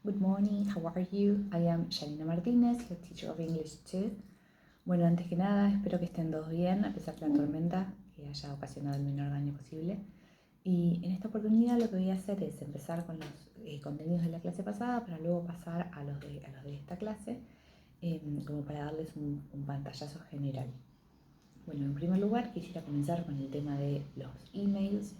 Good morning, how are you? I am Janina Martínez, your teacher of English 2. Bueno, antes que nada, espero que estén todos bien, a pesar de la tormenta que haya ocasionado el menor daño posible. Y en esta oportunidad lo que voy a hacer es empezar con los contenidos de la clase pasada para luego pasar a los de esta clase, como para darles un pantallazo general. Bueno, en primer lugar quisiera comenzar con el tema de los emails.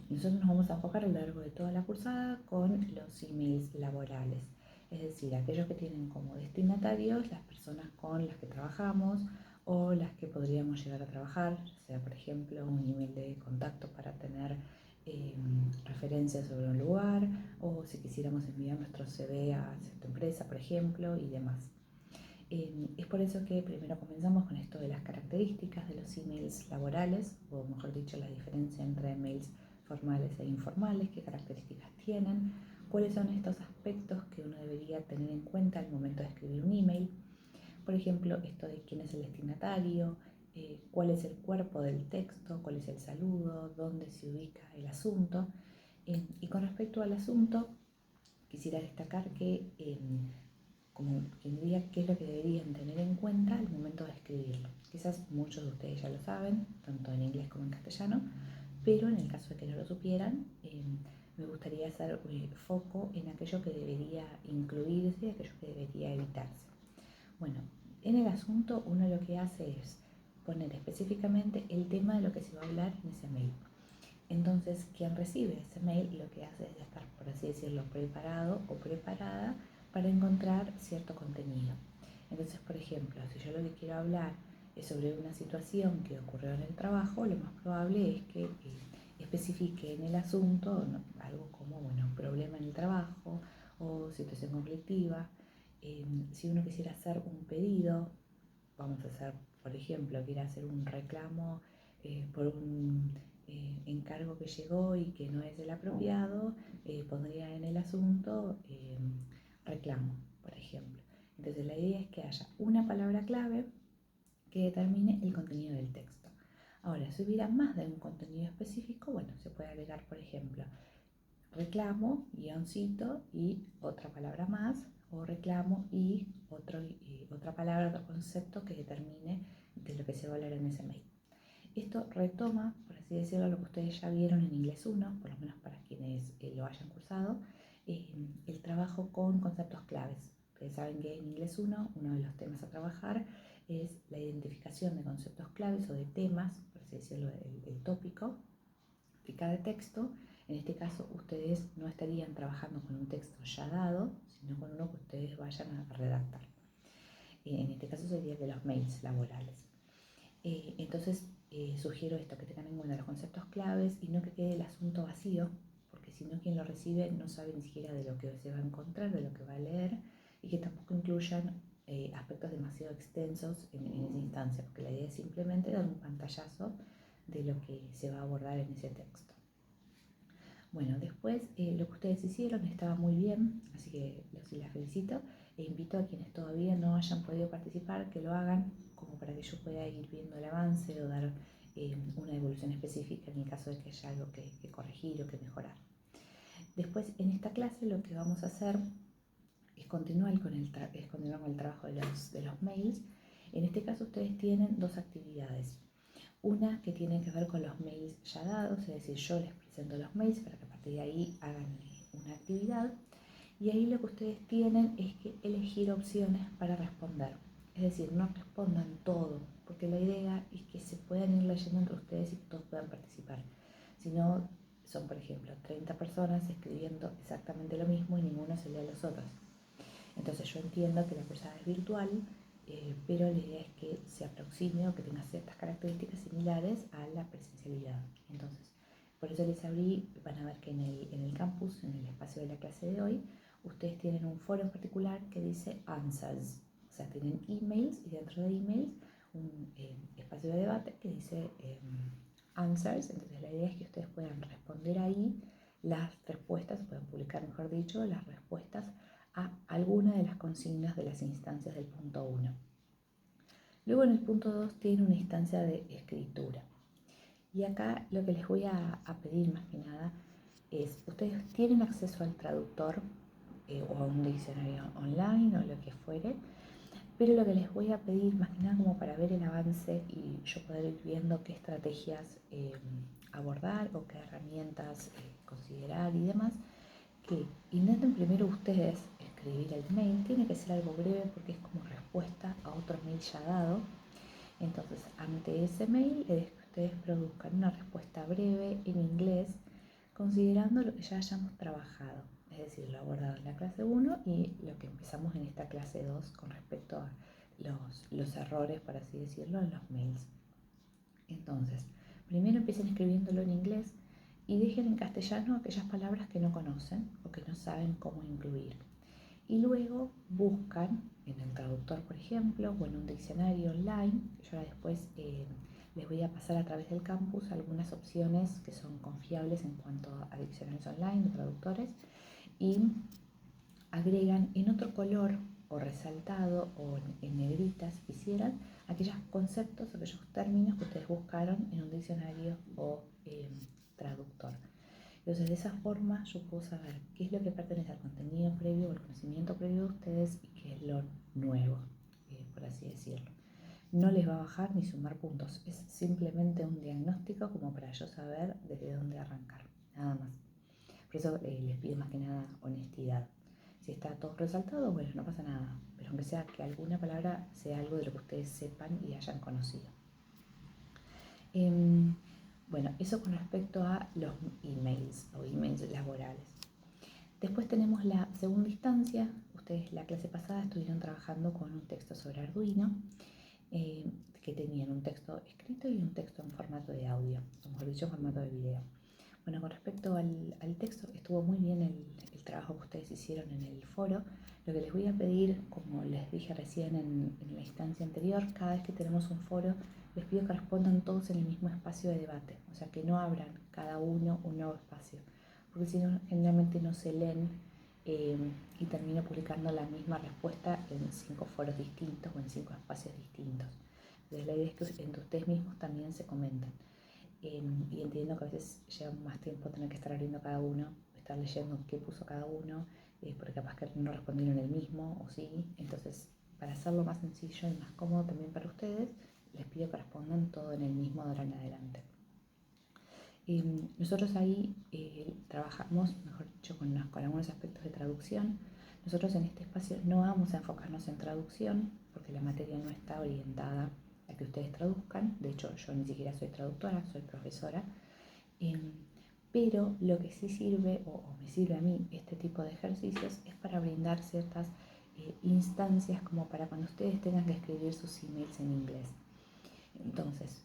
Nosotros nos vamos a enfocar a lo largo de toda la cursada con los emails laborales, es decir, aquellos que tienen como destinatarios las personas con las que trabajamos o las que podríamos llegar a trabajar, sea por ejemplo un email de contacto para tener referencias sobre un lugar, o si quisiéramos enviar nuestro CV a cierta empresa, por ejemplo, y demás. Es por eso que primero comenzamos con esto de las características de los emails laborales, o mejor dicho, la diferencia entre mails formales e informales, qué características tienen, cuáles son estos aspectos que uno debería tener en cuenta al momento de escribir un email. Por ejemplo, esto de quién es el destinatario, cuál es el cuerpo del texto, cuál es el saludo, dónde se ubica el asunto. Y con respecto al asunto, quisiera destacar que como quien diría qué es lo que deberían tener en cuenta al momento de escribirlo. Quizás muchos de ustedes ya lo saben, tanto en inglés como en castellano, pero en el caso de que no lo supieran, me gustaría hacer foco en aquello que debería incluirse y aquello que debería evitarse. Bueno, en el asunto uno lo que hace es poner específicamente el tema de lo que se va a hablar en ese mail. Entonces, quien recibe ese mail lo que hace es estar, por así decirlo, preparado o preparada para encontrar cierto contenido. Entonces, por ejemplo, si yo lo que quiero hablar es sobre una situación que ocurrió en el trabajo, lo más probable es que especifique en el asunto algo como, problema en el trabajo o situación conflictiva. Si uno quisiera hacer un pedido, vamos a hacer, por ejemplo, quiere hacer un reclamo por un encargo que llegó y que no es el apropiado, pondría en el asunto reclamo, por ejemplo. Entonces la idea es que haya una palabra clave que determine el contenido del texto. Ahora, si hubiera más de un contenido específico, bueno, se puede agregar, por ejemplo, reclamo, guioncito y otra palabra más, o reclamo y otra palabra, otro concepto que determine de lo que se va a hablar en ese mail. Esto retoma, por así decirlo, lo que ustedes ya vieron en Inglés 1, por lo menos para quienes lo hayan cursado, el trabajo con conceptos claves. Ustedes saben que en Inglés 1 uno de los temas a trabajar es la identificación de conceptos claves o de temas, por así decirlo, el tópico de cada texto. En este caso ustedes no estarían trabajando con un texto ya dado, sino con uno que ustedes vayan a redactar. En este caso sería de los mails laborales. Entonces sugiero esto, que tengan en cuenta los conceptos claves y no que quede el asunto vacío, porque si no quien lo recibe no sabe ni siquiera de lo que se va a encontrar, de lo que va a leer, y que tampoco incluyan aspectos demasiado extensos en esa instancia, porque la idea es simplemente dar un pantallazo de lo que se va a abordar en ese texto. Bueno, después lo que ustedes hicieron estaba muy bien, así que las felicito e invito a quienes todavía no hayan podido participar que lo hagan, como para que yo pueda ir viendo el avance o dar una devolución específica en el caso de que haya algo que corregir o que mejorar. Después, en esta clase lo que vamos a hacer es continuar con el trabajo de los mails. En este caso ustedes tienen dos actividades. Una que tiene que ver con los mails ya dados, es decir, yo les presento los mails para que a partir de ahí hagan una actividad, y ahí lo que ustedes tienen es que elegir opciones para responder. Es decir, no respondan todo, porque la idea es que se puedan ir leyendo entre ustedes y que todos puedan participar. Si no, son por ejemplo 30 personas escribiendo exactamente lo mismo y ninguno se lee a los otros. Entonces yo entiendo que la cursada es virtual, pero la idea es que se aproxime o que tenga ciertas características similares a la presencialidad. Entonces, por eso les abrí, van a ver que en el campus, en el espacio de la clase de hoy, ustedes tienen un foro en particular que dice Answers. O sea, tienen emails y dentro de emails un espacio de debate que dice Answers. Entonces la idea es que ustedes puedan responder ahí las respuestas, puedan publicar, mejor dicho, las respuestas a alguna de las consignas de las instancias del punto 1. Luego en el punto 2 tiene una instancia de escritura. Y acá lo que les voy a pedir más que nada es, ustedes tienen acceso al traductor o a un diccionario online o lo que fuere. Pero lo que les voy a pedir, más que nada como para ver el avance y yo poder ir viendo qué estrategias abordar o qué herramientas considerar y demás, que intenten primero ustedes escribir el mail. Tiene que ser algo breve porque es como respuesta a otro mail ya dado. Entonces, ante ese mail, es que ustedes produzcan una respuesta breve en inglés, considerando lo que ya hayamos trabajado, es decir, lo abordado en la clase 1 y lo que empezamos en esta clase 2 con respecto a los errores, por así decirlo, en los mails. Entonces, primero empiecen escribiéndolo en inglés y dejen en castellano aquellas palabras que no conocen o que no saben cómo incluir. Y luego buscan en el traductor, por ejemplo, o en un diccionario online. Yo ahora después les voy a pasar a través del campus algunas opciones que son confiables en cuanto a diccionarios online, de traductores, y agregan en otro color o resaltado o en negrita, si quisieran, aquellos conceptos, aquellos términos que ustedes buscaron en un diccionario o traductor. Entonces, de esa forma yo puedo saber qué es lo que pertenece al contenido previo o al conocimiento previo de ustedes y qué es lo nuevo, por así decirlo. No les va a bajar ni sumar puntos, es simplemente un diagnóstico como para yo saber desde dónde arrancar, nada más. Por eso les pido más que nada honestidad. Si está todo resaltado, bueno, no pasa nada, pero aunque sea que alguna palabra sea algo de lo que ustedes sepan y hayan conocido. Bueno, eso con respecto a los emails o emails laborales. Después tenemos la segunda instancia. Ustedes la clase pasada estuvieron trabajando con un texto sobre Arduino, que tenían un texto escrito y un texto en formato de audio, o mejor dicho, en formato de video. Bueno, con respecto al texto, estuvo muy bien el trabajo que ustedes hicieron en el foro. Lo que les voy a pedir, como les dije recién en la instancia anterior, cada vez que tenemos un foro, les pido que respondan todos en el mismo espacio de debate, o sea, que no abran cada uno un nuevo espacio, porque si no, generalmente no se leen y termino publicando la misma respuesta en 5 foros distintos o en 5 espacios distintos. Entonces, la idea es que entre ustedes mismos también se comenten. Y entiendo que a veces lleva más tiempo tener que estar abriendo cada uno, estar leyendo qué puso cada uno, porque capaz que no respondieron el mismo o sí. Entonces, para hacerlo más sencillo y más cómodo también para ustedes, les pido que respondan todo en el mismo de ahora en adelante. Nosotros ahí trabajamos, mejor dicho, con algunos aspectos de traducción. Nosotros en este espacio no vamos a enfocarnos en traducción, porque la materia no está orientada a que ustedes traduzcan. De hecho, yo ni siquiera soy traductora, soy profesora. Pero lo que sí sirve, o me sirve a mí, este tipo de ejercicios, es para brindar ciertas instancias como para cuando ustedes tengan que escribir sus emails en inglés. Entonces,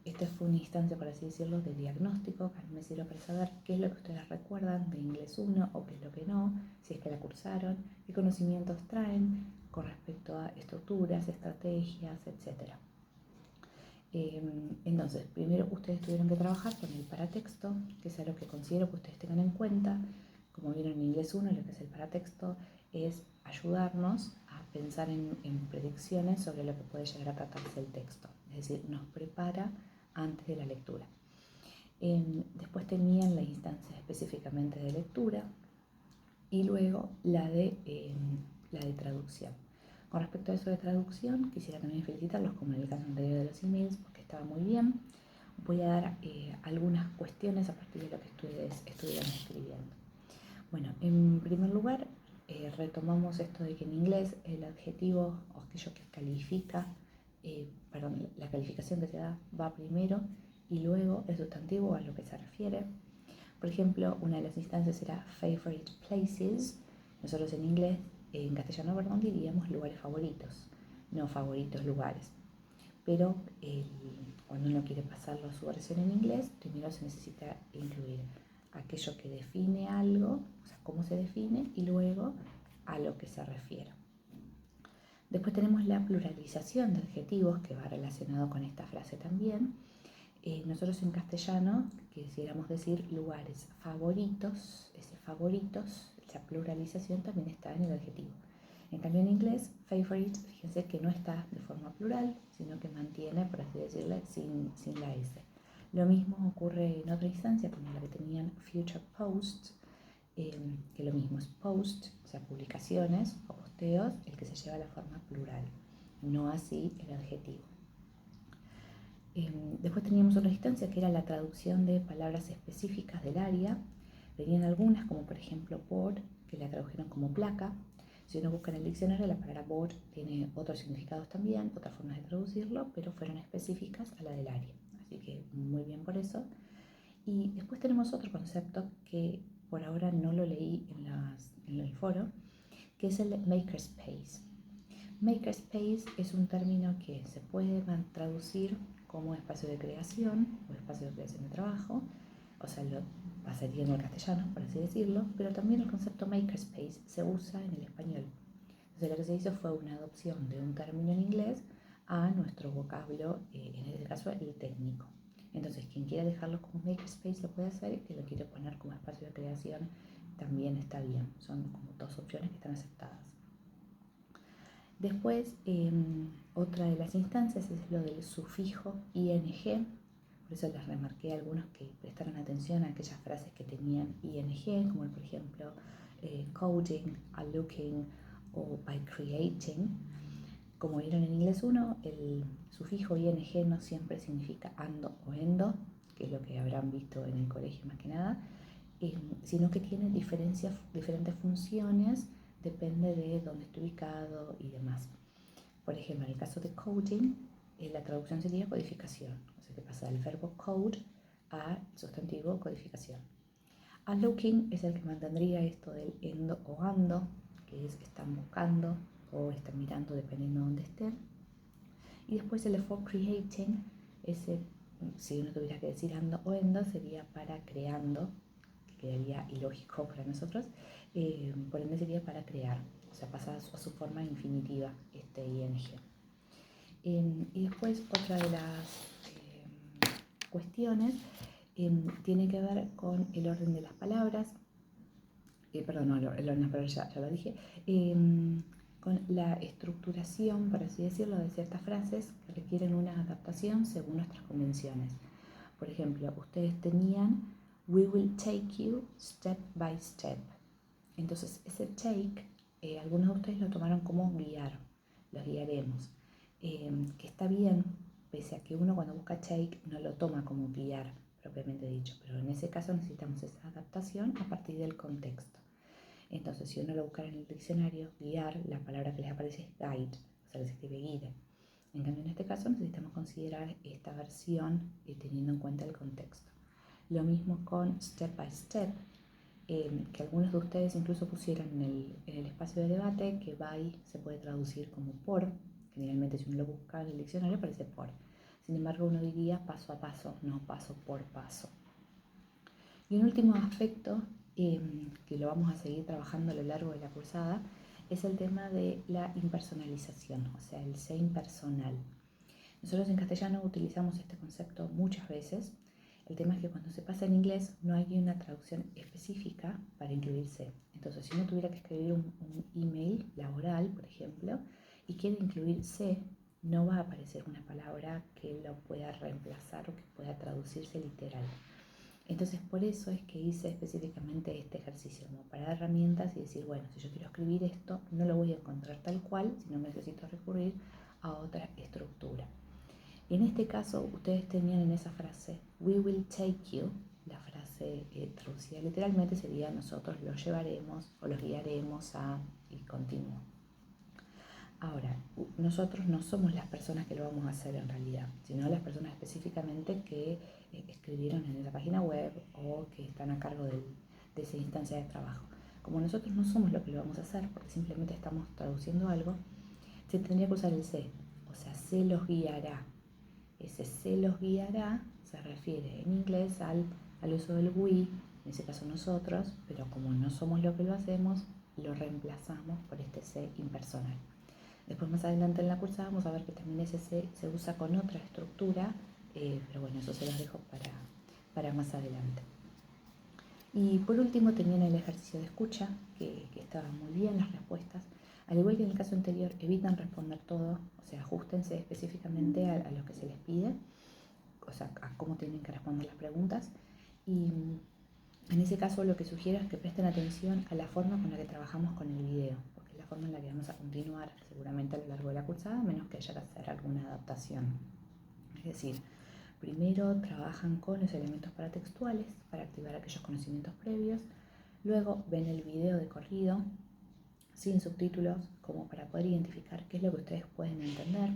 esta fue una instancia, por así decirlo, de diagnóstico, que a mí me sirve para saber qué es lo que ustedes recuerdan de Inglés 1 o qué es lo que no, si es que la cursaron, qué conocimientos traen con respecto a estructuras, estrategias, etc. Entonces, primero ustedes tuvieron que trabajar con el paratexto, que es algo que considero que ustedes tengan en cuenta. Como vieron en Inglés 1, lo que es el paratexto es ayudarnos a pensar en predicciones sobre lo que puede llegar a tratarse el texto. Es decir, nos prepara antes de la lectura. Después tenían la instancia específicamente de lectura y luego la de traducción. Con respecto a eso de traducción, quisiera también felicitarlos, como en el caso anterior de los emails, porque estaba muy bien. Voy a dar algunas cuestiones a partir de lo que ustedes estuvieron escribiendo. Bueno, en primer lugar, retomamos esto de que en inglés el adjetivo o aquello que califica, la calificación que se da va primero y luego el sustantivo a lo que se refiere. Por ejemplo, una de las instancias era favorite places. Nosotros en inglés, en castellano, perdón, diríamos lugares favoritos, no favoritos lugares. Pero cuando uno quiere pasarlo a su versión en inglés, primero se necesita incluir aquello que define algo, o sea, cómo se define, y luego a lo que se refiere. Después tenemos la pluralización de adjetivos, que va relacionado con esta frase también. Nosotros en castellano quisiéramos decir lugares favoritos, ese favoritos, esa pluralización también está en el adjetivo. En cambio en inglés, favorite, fíjense que no está de forma plural, sino que mantiene, por así decirlo, sin la S. Lo mismo ocurre en otra instancia, como la que tenían future posts, que lo mismo es post, o sea, publicaciones o posteos, el que se lleva la forma plural, no así el adjetivo. Después teníamos otra instancia que era la traducción de palabras específicas del área. Venían algunas, como por ejemplo board, que la tradujeron como placa. Si uno busca en el diccionario, la palabra board tiene otros significados también, otras formas de traducirlo, pero fueron específicas a la del área. Así que muy bien por eso. Y después tenemos otro concepto que por ahora no lo leí en el foro, que es el makerspace. Makerspace es un término que se puede traducir como espacio de creación o espacio de creación de trabajo, o sea, lo pasaría en el castellano, por así decirlo, pero también el concepto makerspace se usa en el español. Entonces lo que se hizo fue una adopción de un término en inglés a nuestro vocablo, en este caso el técnico. Entonces quien quiera dejarlo como makerspace lo puede hacer, y quien lo quiere poner como espacio de creación también está bien. Son como dos opciones que están aceptadas. Después, otra de las instancias es lo del sufijo ing, por eso les remarqué a algunos que prestaran atención a aquellas frases que tenían ing, como por ejemplo coding, a looking o by creating. Como vieron en inglés 1, el sufijo ing no siempre significa ando o endo, que es lo que habrán visto en el colegio más que nada, sino que tiene diferentes funciones, depende de dónde esté ubicado y demás. Por ejemplo, en el caso de coding, la traducción sería codificación, o sea que pasa del verbo code al sustantivo codificación. A looking es el que mantendría esto del endo o ando, que es están buscando o están mirando dependiendo de dónde estén. Y después el for creating, ese, si uno tuviera que decir ando o endo, sería para creando, quedaría ilógico para nosotros, por ende sería para crear, o sea, pasa a su forma infinitiva este ing. Y después otra de las cuestiones tiene que ver con el orden de las palabras, perdón, no, el orden de las palabras ya lo dije, con la estructuración, por así decirlo, de ciertas frases que requieren una adaptación según nuestras convenciones. Por ejemplo, ustedes tenían "We will take you step by step". Entonces, ese take, algunos de ustedes lo tomaron como guiar, los guiaremos, que está bien, pese a que uno cuando busca take no lo toma como guiar propiamente dicho, pero en ese caso necesitamos esa adaptación a partir del contexto. Entonces, si uno lo busca en el diccionario, guiar, la palabra que les aparece es guide, o sea que se escribe guide. En cambio, en este caso necesitamos considerar esta versión teniendo en cuenta el contexto. Lo mismo con step by step, que algunos de ustedes incluso pusieron en el espacio de debate que by se puede traducir como por. Generalmente si uno lo busca en el diccionario aparece por. Sin embargo, uno diría paso a paso, no paso por paso. Y un último aspecto que lo vamos a seguir trabajando a lo largo de la cursada es el tema de la impersonalización, o sea, el ser impersonal. Nosotros en castellano utilizamos este concepto muchas veces. El tema es que cuando se pasa en inglés no hay una traducción específica para incluirse. Entonces, si uno tuviera que escribir un email laboral, por ejemplo, y quiere incluirse, no va a aparecer una palabra que lo pueda reemplazar o que pueda traducirse literal. Entonces, por eso es que hice específicamente este ejercicio, como para dar herramientas y decir, bueno, si yo quiero escribir esto, no lo voy a encontrar tal cual, sino necesito recurrir a otra estructura. En este caso, ustedes tenían en esa frase, "We will take you", la frase traducida literalmente sería "nosotros los llevaremos o los guiaremos a", y continúo. Ahora, nosotros no somos las personas que lo vamos a hacer en realidad, sino las personas específicamente que escribieron en esa página web o que están a cargo de esa instancia de trabajo. Como nosotros no somos lo que lo vamos a hacer, porque simplemente estamos traduciendo algo, se tendría que usar el se, o sea, se los guiará. Ese se los guiará se refiere en inglés al uso del we, en ese caso nosotros, pero como no somos lo que lo hacemos, lo reemplazamos por este se impersonal. Después más adelante en la cursada vamos a ver que también ese se usa con otra estructura, pero bueno, eso se los dejo para más adelante. Y por último tenían el ejercicio de escucha, que estaba muy bien las respuestas. Al igual que en el caso anterior, evitan responder todo, o sea, ajustense específicamente a lo que se les pide, o sea, a cómo tienen que responder las preguntas. Y En ese caso lo que sugiero es que presten atención a la forma con la que trabajamos con el video, porque es la forma en la que vamos a continuar seguramente a lo largo de la cursada, a menos que haya que hacer alguna adaptación. Es decir, primero trabajan con los elementos paratextuales para activar aquellos conocimientos previos, luego ven el video de corrido, sin subtítulos, como para poder identificar qué es lo que ustedes pueden entender.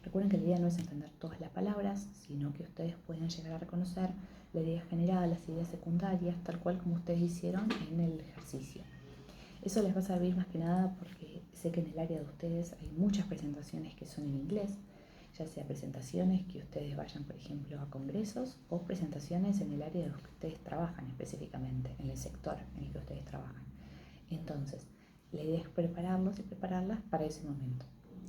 Recuerden que la idea no es entender todas las palabras, sino que ustedes pueden llegar a reconocer la idea general, las ideas secundarias, tal cual como ustedes hicieron en el ejercicio. Eso les va a servir más que nada porque sé que en el área de ustedes hay muchas presentaciones que son en inglés, ya sea presentaciones que ustedes vayan, por ejemplo, a congresos o presentaciones en el área de los que ustedes trabajan específicamente, en el sector en el que ustedes trabajan. Entonces, la idea es prepararlos y prepararlas para ese momento,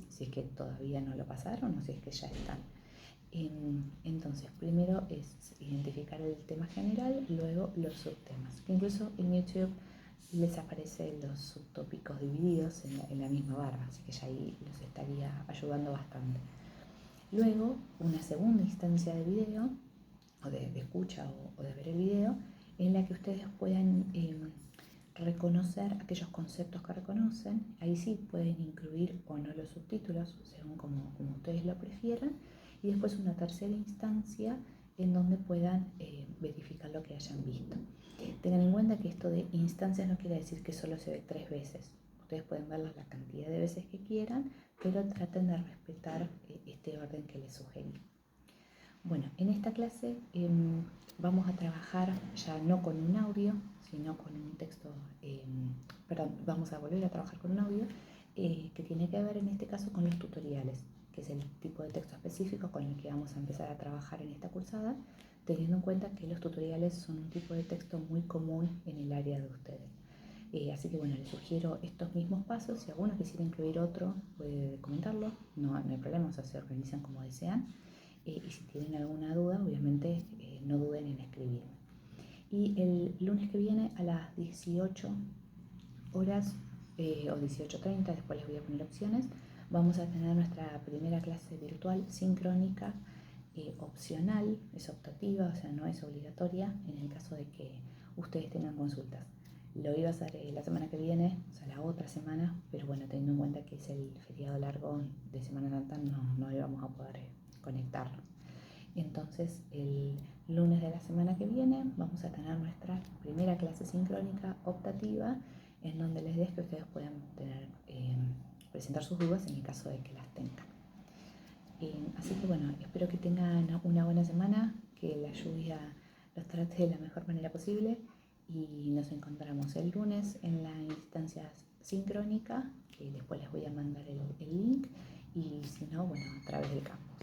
si es que todavía no lo pasaron o si es que ya están. Entonces, primero es identificar el tema general, luego los subtemas, que incluso en YouTube les aparecen los subtópicos divididos en la misma barra, así que ya ahí los estaría ayudando bastante. Luego, una segunda instancia de video, o de escucha o de ver el video, en la que ustedes puedan reconocer aquellos conceptos que reconocen. Ahí sí pueden incluir o no los subtítulos, según como ustedes lo prefieran. Y después una tercera instancia en donde puedan verificar lo que hayan visto. Tengan en cuenta que esto de instancias no quiere decir que solo se ve 3 veces. Ustedes pueden verlo la cantidad de veces que quieran, pero traten de respetar este orden que les sugerí. Bueno, en esta clase vamos a trabajar ya no con un audio, sino con un texto, vamos a volver a trabajar con un audio que tiene que ver en este caso con los tutoriales, que es el tipo de texto específico con el que vamos a empezar a trabajar en esta cursada, teniendo en cuenta que los tutoriales son un tipo de texto muy común en el área de ustedes. Así que bueno, les sugiero estos mismos pasos. Si alguno quisiera incluir otro, puede comentarlo, no hay problema, o sea, se organizan como desean. Y si tienen alguna duda, obviamente no duden en escribirme. Y el lunes que viene a las 18 horas o 18:30, después les voy a poner opciones, vamos a tener nuestra primera clase virtual sincrónica, opcional, es optativa, o sea, no es obligatoria en el caso de que ustedes tengan consultas. Lo iba a hacer la semana que viene, o sea, la otra semana, pero bueno, teniendo en cuenta que es el feriado largo de Semana Santa, no íbamos a poder conectarlo. Entonces, el lunes de la semana que viene vamos a tener nuestra primera clase sincrónica optativa, en donde les des que ustedes puedan presentar sus dudas en el caso de que las tengan. Así que bueno, espero que tengan una buena semana, que la lluvia los trate de la mejor manera posible y nos encontramos el lunes en la instancia sincrónica, que después les voy a mandar el link, y si no, bueno, a través del campo.